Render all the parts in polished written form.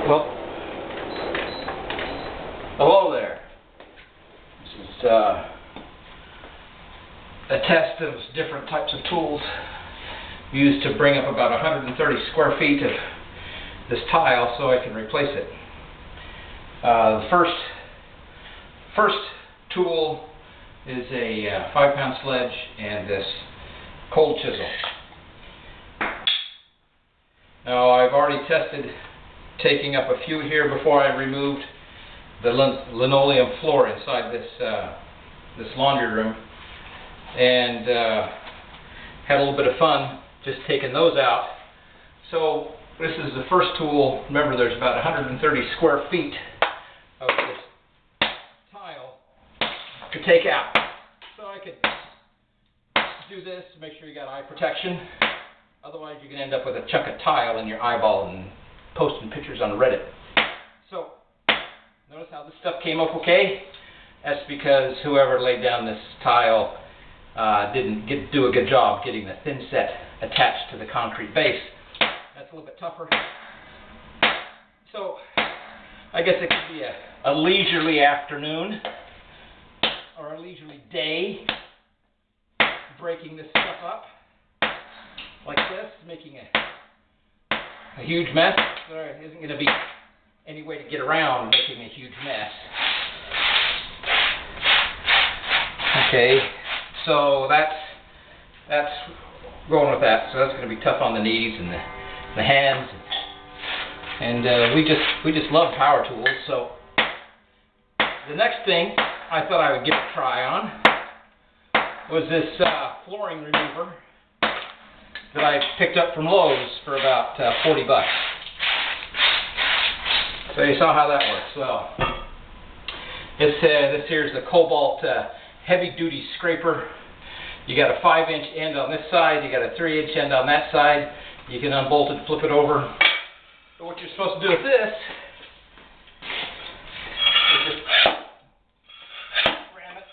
Well, hello there. This is a test of different types of tools used to bring up about 130 square feet of this tile so I can replace it. The first tool is a 5-pound sledge and this cold chisel. Now, I've already tested taking up a few here before I removed the linoleum floor inside this laundry room, and had a little bit of fun just taking those out. So this is the first tool. Remember, there's about 130 square feet of this tile to take out. So I could do this to make sure you got eye protection. Otherwise, you can end up with a chunk of tile in your eyeball and posting pictures on Reddit. So, notice how this stuff came up okay? That's because whoever laid down this tile didn't do a good job getting the thin set attached to the concrete base. That's a little bit tougher. So, I guess it could be a leisurely afternoon or a leisurely day breaking this stuff up like this, making a huge mess. There isn't going to be any way to get around making a huge mess. Okay, so that's going with that. So that's going to be tough on the knees and the hands, and we just love power tools. So the next thing I thought I would give a try on was this flooring remover that I picked up from Lowe's for about 40 bucks. So you saw how that works. Well, this here's the Kolbalt heavy-duty scraper. You got a 5-inch end on this side, you got a 3-inch end on that side. You can unbolt it, flip it over. But what you're supposed to do with this is just ram it.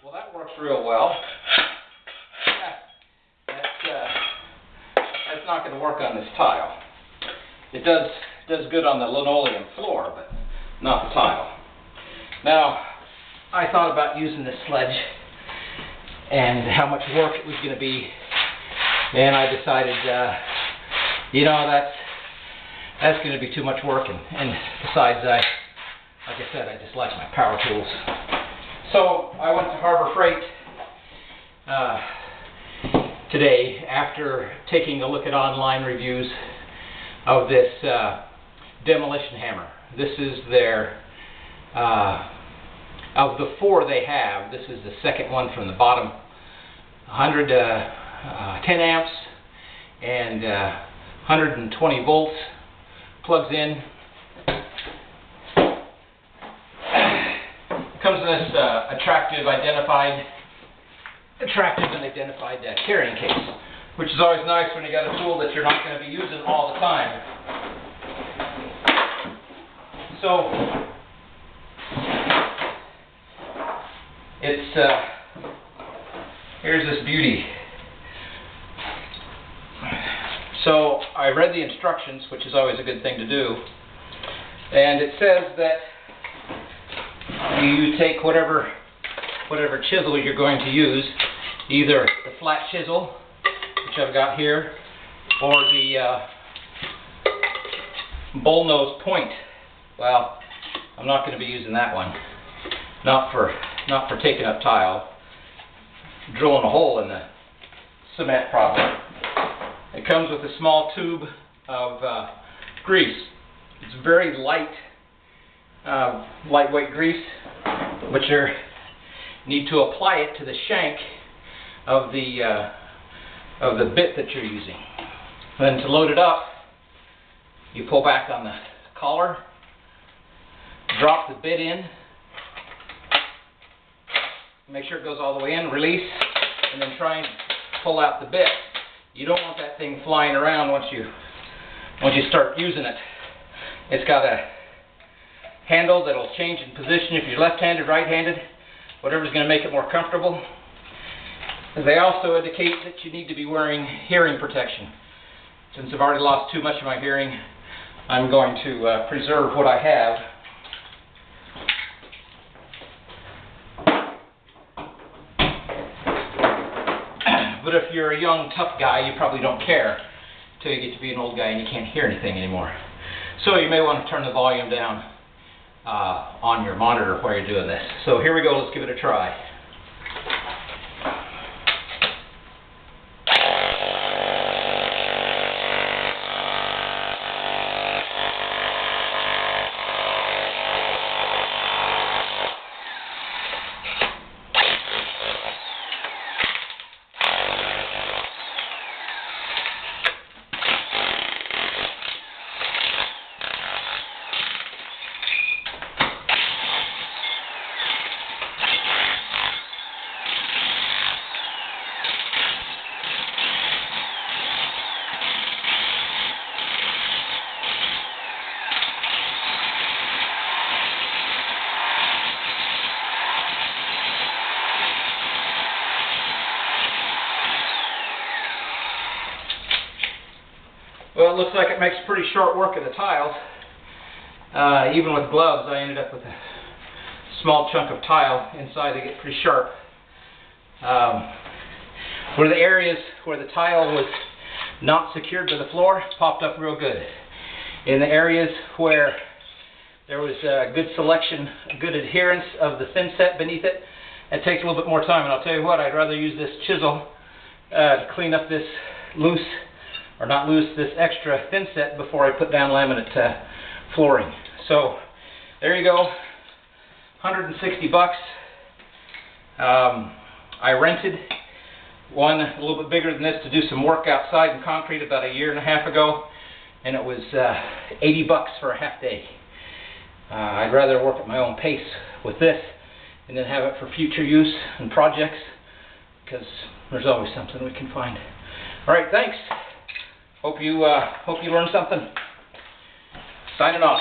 Well, that works real well. That's not going to work on this tile. It does good on the linoleum floor, but not the tile. Now, I thought about using this sledge and how much work it was going to be, and I decided, you know, that's going to be too much work, and besides, like I said, I just like my power tools. So I went to Harbor Freight today after taking a look at online reviews of this Demolition hammer. This is their, of the 4 they have, this is the second one from the bottom. 10 amps and 120 volts, plugs in. Comes in this attractive and identified carrying case, which is always nice when you got a tool that you're not going to be using all the time. So it's here's this beauty. So I read the instructions, which is always a good thing to do, and it says that you take whatever chisel you're going to use, either the flat chisel, which I've got here, or the bullnose point. Well, I'm not going to be using that one. Not for taking up tile, drilling a hole in the cement probably. It comes with a small tube of grease. It's very light, lightweight grease, but you need to apply it to the shank of the bit that you're using. Then to load it up, you pull back on the collar, drop the bit in, make sure it goes all the way in, release, and then try and pull out the bit. You don't want that thing flying around once you start using it. It's got a handle that'll change in position if you're left-handed, right-handed, whatever's going to make it more comfortable. They also indicate that you need to be wearing hearing protection. Since I've already lost too much of my hearing, I'm going to preserve what I have. But if you're a young, tough guy, you probably don't care until you get to be an old guy and you can't hear anything anymore. So you may want to turn the volume down on your monitor while you're doing this. So here we go, let's give it a try. Well, it looks like it makes pretty short work of the tiles. Even with gloves, I ended up with a small chunk of tile inside. They get pretty sharp. Where the areas where the tile was not secured to the floor, popped up real good. In the areas where there was good selection, good adherence of the thin set beneath it, it takes a little bit more time. And I'll tell you what, I'd rather use this chisel to clean up this loose, or not loose, this extra thin set before I put down laminate flooring. So there you go, 160 bucks. I rented one a little bit bigger than this to do some work outside in concrete about a year and a half ago, and it was 80 bucks for a half day. I'd rather work at my own pace with this and then have it for future use and projects, because there's always something we can find. All right, thanks. Hope you learned something. Signing off.